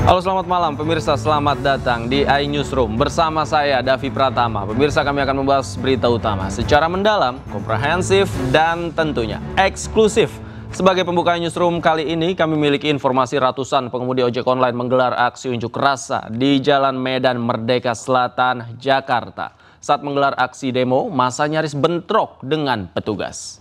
Halo, selamat malam pemirsa, selamat datang di iNewsroom bersama saya Davi Pratama. Pemirsa, kami akan membahas berita utama secara mendalam, komprehensif, dan tentunya eksklusif. Sebagai pembuka iNewsroom kali ini, kami memiliki informasi ratusan pengemudi ojek online menggelar aksi unjuk rasa di Jalan Medan Merdeka Selatan, Jakarta. Saat menggelar aksi demo, massa nyaris bentrok dengan petugas.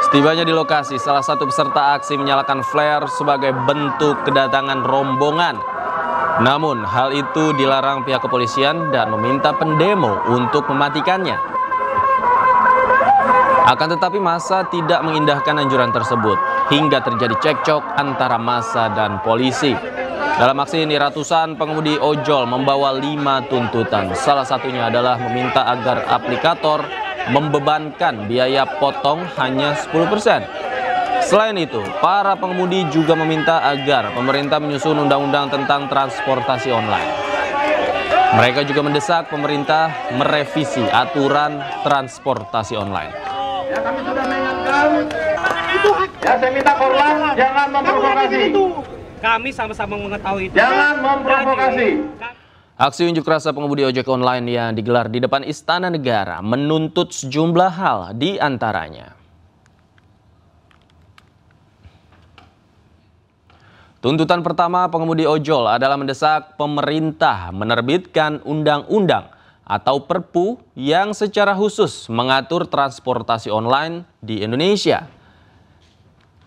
Setibanya di lokasi, salah satu peserta aksi menyalakan flare sebagai bentuk kedatangan rombongan. Namun, hal itu dilarang pihak kepolisian dan meminta pendemo untuk mematikannya. Akan tetapi massa tidak mengindahkan anjuran tersebut, hingga terjadi cekcok antara massa dan polisi. Dalam aksi ini, ratusan pengemudi ojol membawa 5 tuntutan. Salah satunya adalah meminta agar aplikator membebankan biaya potong hanya 10%. Selain itu, para pengemudi juga meminta agar pemerintah menyusun undang-undang tentang transportasi online. Mereka juga mendesak pemerintah merevisi aturan transportasi online. Ya, kami sudah mengingatkan. Ya, saya minta korban jangan memprovokasi. Kami sama-sama mengetahui itu. Jangan memprovokasi. Aksi unjuk rasa pengemudi ojek online yang digelar di depan Istana Negara menuntut sejumlah hal, di antaranya tuntutan pertama pengemudi ojol adalah mendesak pemerintah menerbitkan undang-undang atau Perpu yang secara khusus mengatur transportasi online di Indonesia.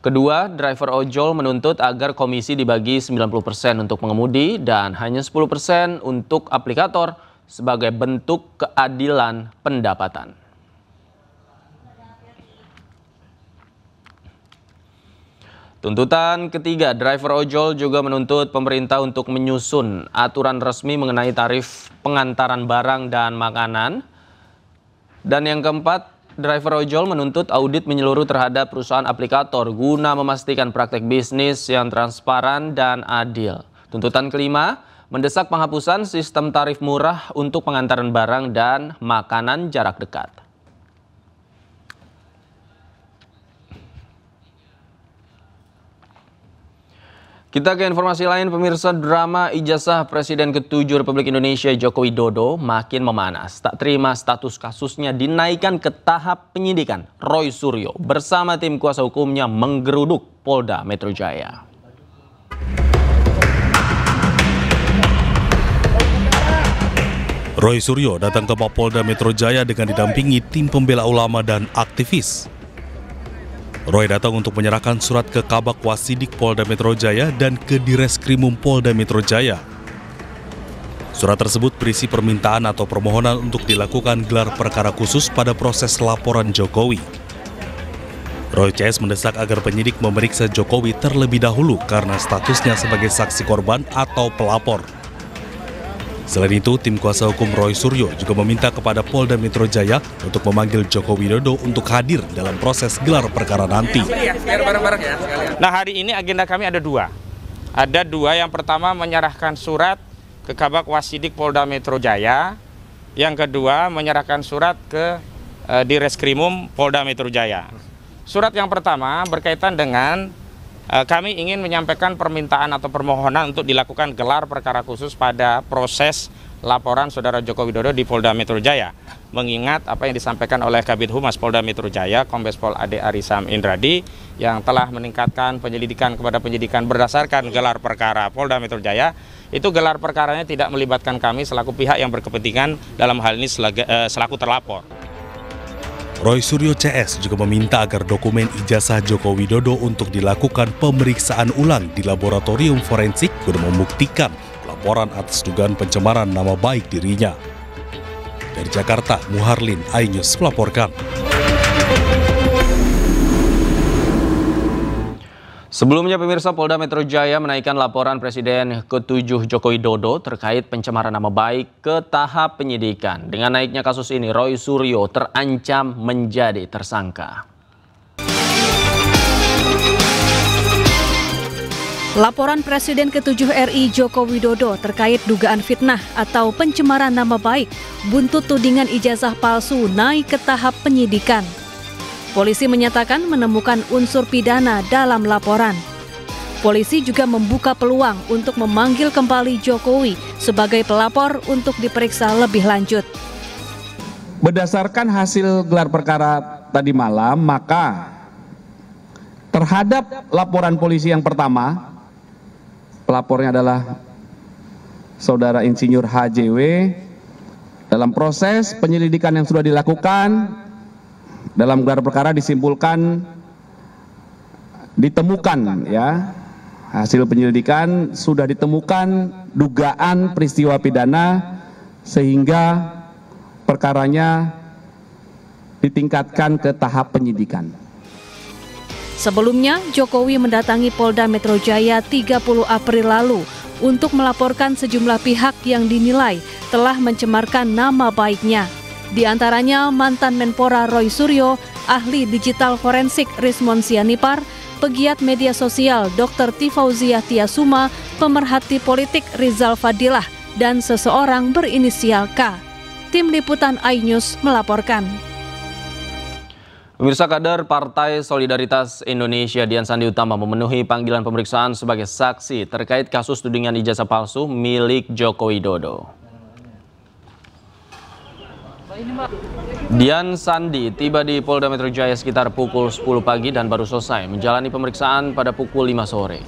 Kedua, driver ojol menuntut agar komisi dibagi 90% untuk pengemudi dan hanya 10% untuk aplikator sebagai bentuk keadilan pendapatan. Tuntutan ketiga, driver ojol juga menuntut pemerintah untuk menyusun aturan resmi mengenai tarif pengantaran barang dan makanan. Dan yang keempat, driver ojol menuntut audit menyeluruh terhadap perusahaan aplikator guna memastikan praktek bisnis yang transparan dan adil. Tuntutan kelima, mendesak penghapusan sistem tarif murah untuk pengantaran barang dan makanan jarak dekat. Kita ke informasi lain, pemirsa. Drama ijazah Presiden ke-7 Republik Indonesia Joko Widodo makin memanas. Tak terima status kasusnya dinaikkan ke tahap penyidikan, Roy Suryo bersama tim kuasa hukumnya menggeruduk Polda Metro Jaya. Roy Suryo datang ke Mapolda Metro Jaya dengan didampingi tim pembela ulama dan aktivis. Roy datang untuk menyerahkan surat ke Kabak Wasidik Polda Metro Jaya dan ke Direskrimum Polda Metro Jaya. Surat tersebut berisi permintaan atau permohonan untuk dilakukan gelar perkara khusus pada proses laporan Jokowi. Roy CS mendesak agar penyidik memeriksa Jokowi terlebih dahulu karena statusnya sebagai saksi korban atau pelapor. Selain itu, tim kuasa hukum Roy Suryo juga meminta kepada Polda Metro Jaya untuk memanggil Joko Widodo untuk hadir dalam proses gelar perkara nanti. Nah, hari ini agenda kami ada dua. Ada dua, yang pertama menyerahkan surat ke Kabak Wasidik Polda Metro Jaya. Yang kedua menyerahkan surat ke Direskrimum Polda Metro Jaya. Surat yang pertama berkaitan dengan kami ingin menyampaikan permintaan atau permohonan untuk dilakukan gelar perkara khusus pada proses laporan Saudara Joko Widodo di Polda Metro Jaya. Mengingat apa yang disampaikan oleh Kabid Humas Polda Metro Jaya, Kombes Pol Ade Arisam Indradi, yang telah meningkatkan penyelidikan kepada penyidikan berdasarkan gelar perkara Polda Metro Jaya, itu gelar perkaranya tidak melibatkan kami selaku pihak yang berkepentingan dalam hal ini selaku terlapor. Roy Suryo CS juga meminta agar dokumen ijazah Joko Widodo untuk dilakukan pemeriksaan ulang di laboratorium forensik guna membuktikan laporan atas dugaan pencemaran nama baik dirinya. Dari Jakarta, Muharlin, iNews melaporkan. Sebelumnya, pemirsa, Polda Metro Jaya menaikkan laporan Presiden ke-7 Joko Widodo terkait pencemaran nama baik ke tahap penyidikan. Dengan naiknya kasus ini, Roy Suryo terancam menjadi tersangka. Laporan Presiden ke-7 RI Joko Widodo terkait dugaan fitnah atau pencemaran nama baik buntut tudingan ijazah palsu naik ke tahap penyidikan. Polisi menyatakan menemukan unsur pidana dalam laporan. Polisi juga membuka peluang untuk memanggil kembali Jokowi sebagai pelapor untuk diperiksa lebih lanjut. Berdasarkan hasil gelar perkara tadi malam, maka terhadap laporan polisi yang pertama, pelapornya adalah Saudara Insinyur HJW. Dalam proses penyelidikan yang sudah dilakukan, dalam gelar perkara disimpulkan ditemukan ya, hasil penyelidikan sudah ditemukan dugaan peristiwa pidana sehingga perkaranya ditingkatkan ke tahap penyidikan. Sebelumnya, Jokowi mendatangi Polda Metro Jaya 30 April lalu untuk melaporkan sejumlah pihak yang dinilai telah mencemarkan nama baiknya. Di antaranya mantan Menpora Roy Suryo, ahli digital forensik Rismon Sianipar, pegiat media sosial Dr. Tifauzia Tiasuma, pemerhati politik Rizal Fadilah, dan seseorang berinisial K. Tim Liputan iNews melaporkan. Pemirsa, kader Partai Solidaritas Indonesia Dian Sandi Utama memenuhi panggilan pemeriksaan sebagai saksi terkait kasus tudingan ijazah palsu milik Joko Widodo. Dian Sandi tiba di Polda Metro Jaya sekitar pukul 10 pagi dan baru selesai menjalani pemeriksaan pada pukul 5 sore.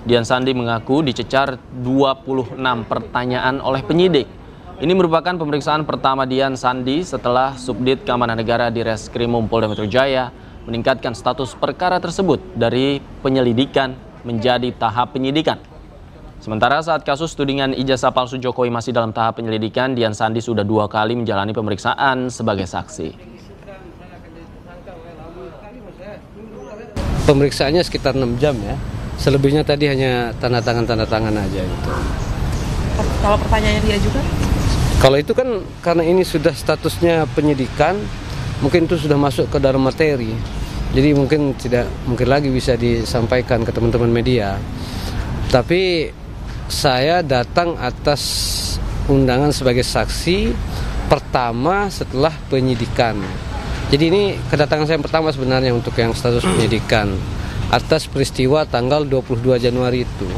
Dian Sandi mengaku dicecar 26 pertanyaan oleh penyidik. Ini merupakan pemeriksaan pertama Dian Sandi setelah Subdit Keamanan Negara di Reskrimum Polda Metro Jaya meningkatkan status perkara tersebut dari penyelidikan menjadi tahap penyidikan. Sementara saat kasus tudingan ijazah palsu Jokowi masih dalam tahap penyelidikan, Dian Sandi sudah 2 kali menjalani pemeriksaan sebagai saksi. Pemeriksaannya sekitar 6 jam ya. Selebihnya tadi hanya tanda tangan aja gitu. Kalau pertanyaannya dia juga? Kalau itu kan karena ini sudah statusnya penyidikan, mungkin itu sudah masuk ke dalam materi. Jadi mungkin tidak mungkin lagi bisa disampaikan ke teman-teman media. Tapi saya datang atas undangan sebagai saksi pertama setelah penyidikan. Jadi ini kedatangan saya yang pertama sebenarnya untuk yang status penyidikan atas peristiwa tanggal 22 Januari itu.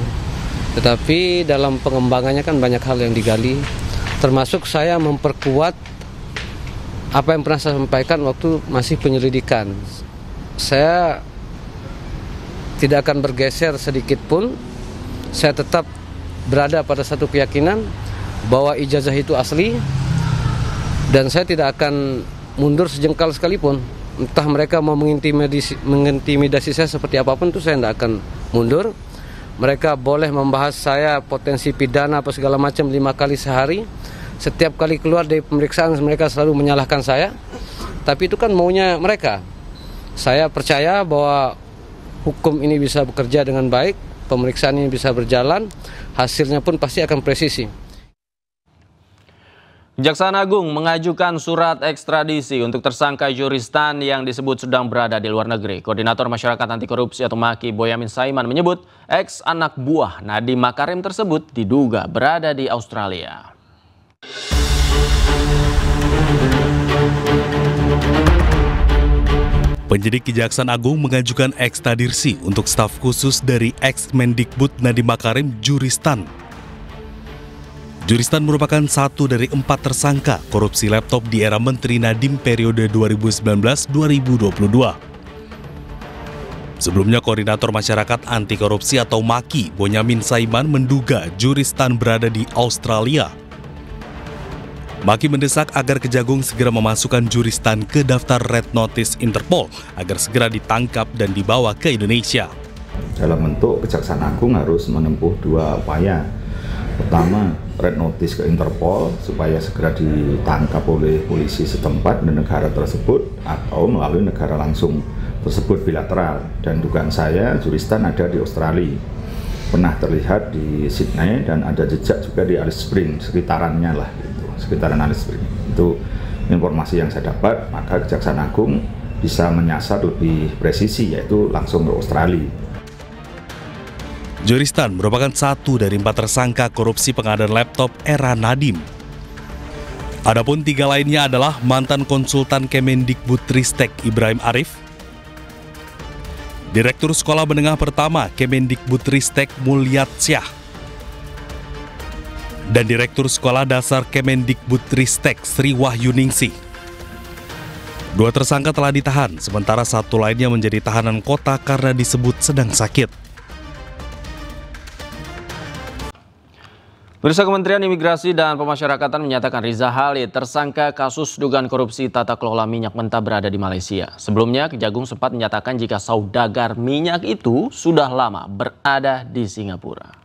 Tetapi dalam pengembangannya kan banyak hal yang digali, termasuk saya memperkuat apa yang pernah saya sampaikan waktu masih penyelidikan. Saya tidak akan bergeser sedikit pun. Saya tetap berada pada satu keyakinan bahwa ijazah itu asli, dan saya tidak akan mundur sejengkal sekalipun. Entah mereka mau mengintimidasi saya seperti apapun, itu saya tidak akan mundur. Mereka boleh membahas saya potensi pidana apa segala macam 5 kali sehari. Setiap kali keluar dari pemeriksaan mereka selalu menyalahkan saya. Tapi itu kan maunya mereka. Saya percaya bahwa hukum ini bisa bekerja dengan baik, pemeriksaan ini bisa berjalan, hasilnya pun pasti akan presisi. Kejaksaan Agung mengajukan surat ekstradisi untuk tersangka Juristan yang disebut sedang berada di luar negeri. Koordinator Masyarakat Anti Korupsi atau MAKI Boyamin Saiman menyebut ex anak buah Nadiem Makarim tersebut diduga berada di Australia. Penyidik Kejaksaan Agung mengajukan ekstradisi untuk staf khusus dari ex-Mendikbud Nadiem Makarim, Juristan. Juristan merupakan satu dari 4 tersangka korupsi laptop di era Menteri Nadiem periode 2019-2022. Sebelumnya, Koordinator Masyarakat Anti Korupsi atau MAKI, Boyamin Saiman menduga Juristan berada di Australia. MAKI mendesak agar Kejagung segera memasukkan Juristan ke daftar Red Notice Interpol agar segera ditangkap dan dibawa ke Indonesia. Dalam bentuk Kejaksaan Agung harus menempuh 2 upaya. Pertama, Red Notice ke Interpol supaya segera ditangkap oleh polisi setempat di negara tersebut atau melalui negara langsung tersebut bilateral. Dan dugaan saya Juristan ada di Australia. Pernah terlihat di Sydney dan ada jejak juga di Alice Springs, sekitarannya lah gitu. Sekitaran Alice Springs. Itu informasi yang saya dapat, maka Kejaksaan Agung bisa menyasar lebih presisi, yaitu langsung ke Australia. Joristan merupakan satu dari 4 tersangka korupsi pengadaan laptop era Nadiem. Adapun 3 lainnya adalah mantan konsultan Kemendikbudristek Ibrahim Arif, Direktur Sekolah Menengah Pertama Kemendikbudristek Mulyasyah, dan Direktur Sekolah Dasar Kemendikbudristek Sri Wahyuningsih. 2 tersangka telah ditahan, sementara 1 lainnya menjadi tahanan kota karena disebut sedang sakit. Pemirsa, Kementerian Imigrasi dan Pemasyarakatan menyatakan Riza Khalid tersangka kasus dugaan korupsi tata kelola minyak mentah berada di Malaysia. Sebelumnya, Kejagung sempat menyatakan jika saudagar minyak itu sudah lama berada di Singapura.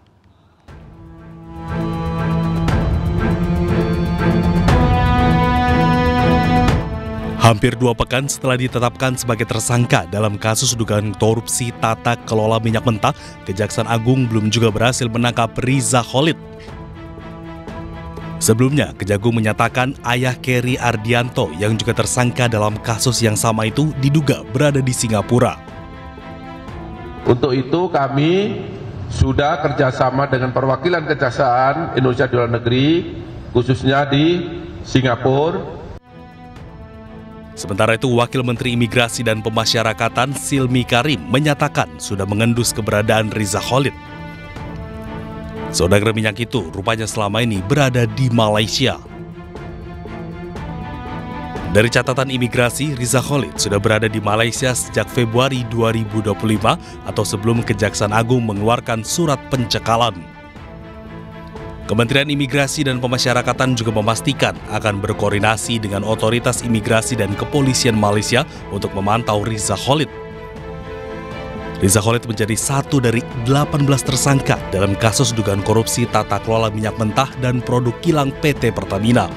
Hampir 2 pekan setelah ditetapkan sebagai tersangka dalam kasus dugaan korupsi tata kelola minyak mentah, Kejaksaan Agung belum juga berhasil menangkap Riza Khalid. Sebelumnya, Kejagung menyatakan ayah Kerry Ardianto yang juga tersangka dalam kasus yang sama itu diduga berada di Singapura. Untuk itu kami sudah kerjasama dengan perwakilan Kejaksaan Indonesia di luar negeri, khususnya di Singapura. Sementara itu, Wakil Menteri Imigrasi dan Pemasyarakatan Silmi Karim menyatakan sudah mengendus keberadaan Riza Khalid. Saudagar minyak itu rupanya selama ini berada di Malaysia. Dari catatan imigrasi, Riza Khalid sudah berada di Malaysia sejak Februari 2025 atau sebelum Kejaksaan Agung mengeluarkan surat pencekalan. Kementerian Imigrasi dan Pemasyarakatan juga memastikan akan berkoordinasi dengan otoritas imigrasi dan kepolisian Malaysia untuk memantau Riza Khalid. Riza Khalid menjadi satu dari 18 tersangka dalam kasus dugaan korupsi tata kelola minyak mentah dan produk kilang PT Pertamina.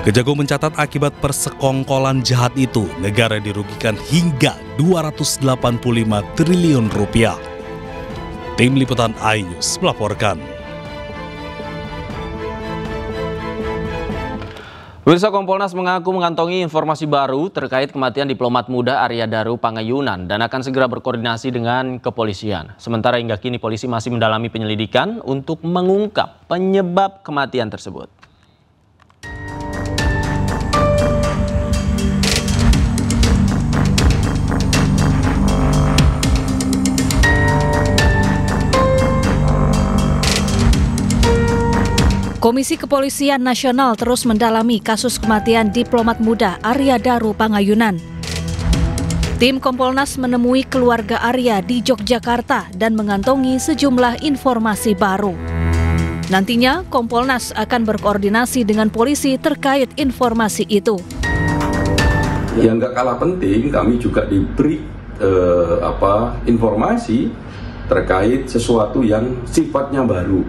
Kejagung mencatat akibat persekongkolan jahat itu, negara dirugikan hingga 285 triliun rupiah. Tim Liputan iNews melaporkan. Pemirsa, Kompolnas mengaku mengantongi informasi baru terkait kematian diplomat muda Arya Daru Pangayunan dan akan segera berkoordinasi dengan kepolisian. Sementara hingga kini polisi masih mendalami penyelidikan untuk mengungkap penyebab kematian tersebut. Komisi Kepolisian Nasional terus mendalami kasus kematian diplomat muda Arya Daru Pangayunan. Tim Kompolnas menemui keluarga Arya di Yogyakarta dan mengantongi sejumlah informasi baru. Nantinya, Kompolnas akan berkoordinasi dengan polisi terkait informasi itu. Yang nggak kalah penting, kami juga diberi informasi terkait sesuatu yang sifatnya baru,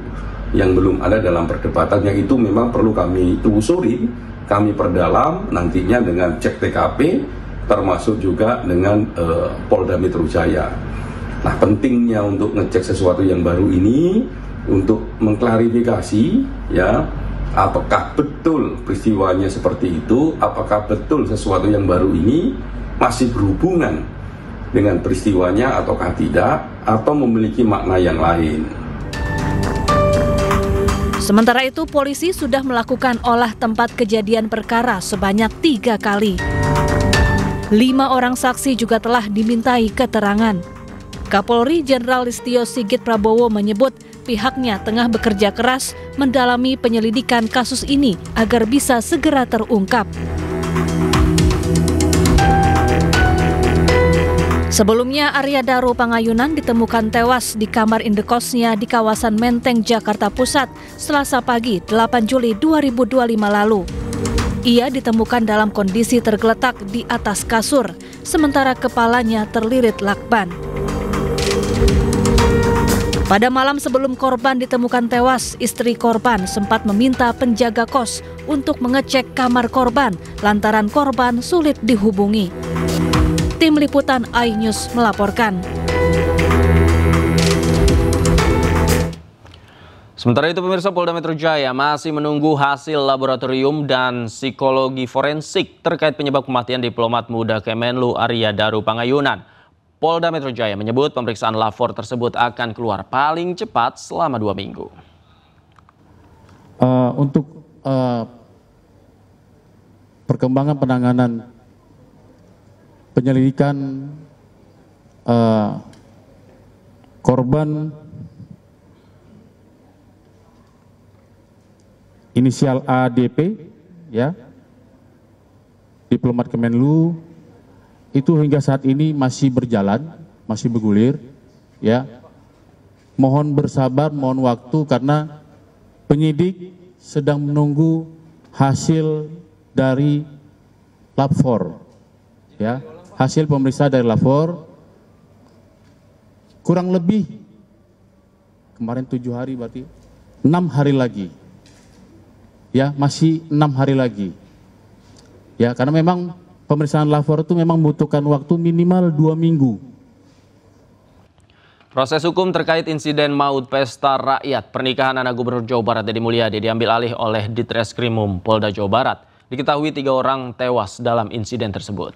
yang belum ada dalam perdebatan, yang itu memang perlu kami telusuri, kami perdalam nantinya dengan cek TKP, termasuk juga dengan Polda Metro Jaya. Nah, pentingnya untuk ngecek sesuatu yang baru ini untuk mengklarifikasi ya, apakah betul peristiwanya seperti itu, apakah betul sesuatu yang baru ini masih berhubungan dengan peristiwanya ataukah tidak, atau memiliki makna yang lain. Sementara itu, polisi sudah melakukan olah tempat kejadian perkara sebanyak 3 kali. 5 orang saksi juga telah dimintai keterangan. Kapolri Jenderal Listio Sigit Prabowo menyebut pihaknya tengah bekerja keras mendalami penyelidikan kasus ini agar bisa segera terungkap. Sebelumnya, Arya Daru Pangayunan ditemukan tewas di kamar indekosnya di kawasan Menteng, Jakarta Pusat, Selasa pagi 8 Juli 2025 lalu. Ia ditemukan dalam kondisi tergeletak di atas kasur, sementara kepalanya terlilit lakban. Pada malam sebelum korban ditemukan tewas, istri korban sempat meminta penjaga kos untuk mengecek kamar korban lantaran korban sulit dihubungi. Tim Liputan iNews melaporkan. Sementara itu, pemirsa, Polda Metro Jaya masih menunggu hasil laboratorium dan psikologi forensik terkait penyebab kematian diplomat muda Kemenlu Arya Daru Pangayunan. Polda Metro Jaya menyebut pemeriksaan lapor tersebut akan keluar paling cepat selama 2 minggu. Untuk perkembangan penanganan penyelidikan korban inisial ADP, ya, diplomat Kemenlu, itu hingga saat ini masih berjalan, masih bergulir, ya. Mohon bersabar, mohon waktu karena penyidik sedang menunggu hasil dari Lab 4, ya, hasil pemeriksaan dari Lab 4. Kurang lebih kemarin 7 hari, berarti 6 hari lagi. Ya, masih 6 hari lagi. Ya, karena memang pemeriksaan lapor itu memang membutuhkan waktu minimal 2 minggu. Proses hukum terkait insiden maut pesta rakyat pernikahan anak Gubernur Jawa Barat Deddy Mulyadi diambil alih oleh Ditreskrimum Polda Jawa Barat. Diketahui 3 orang tewas dalam insiden tersebut.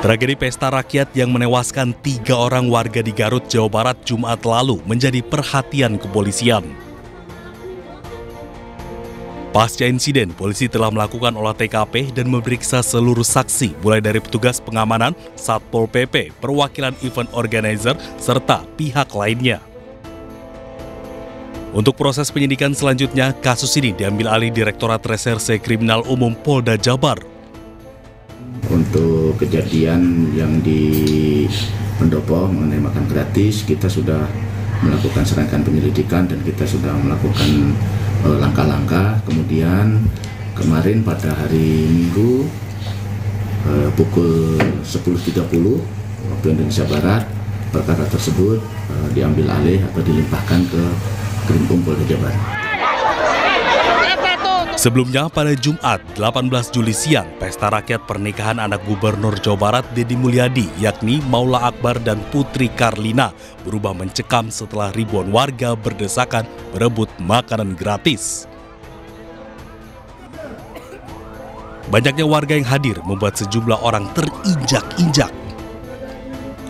Tragedi pesta rakyat yang menewaskan 3 orang warga di Garut, Jawa Barat Jumat lalu menjadi perhatian kepolisian. Pasca insiden, polisi telah melakukan olah TKP dan memeriksa seluruh saksi, mulai dari petugas pengamanan, Satpol PP, perwakilan event organizer, serta pihak lainnya. Untuk proses penyidikan selanjutnya, kasus ini diambil alih Direktorat Reserse Kriminal Umum Polda Jabar. Untuk kejadian yang di Pendopo mengenai makan gratis, kita sudah melakukan serangkaian penyelidikan dan kita sudah melakukan langkah-langkah. Kemudian kemarin pada hari Minggu pukul 10.30 waktu Indonesia Barat, perkara tersebut diambil alih atau dilimpahkan ke Krimpung Polda Jabar. Sebelumnya pada Jumat 18 Juli siang, pesta rakyat pernikahan anak Gubernur Jawa Barat Deddy Mulyadi, yakni Maula Akbar dan Putri Karlina, berubah mencekam setelah ribuan warga berdesakan berebut makanan gratis. Banyaknya warga yang hadir membuat sejumlah orang terinjak-injak.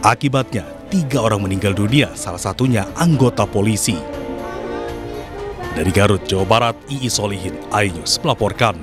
Akibatnya, 3 orang meninggal dunia, salah satunya anggota polisi. Dari Garut, Jawa Barat, Iis Solihin, iNews melaporkan.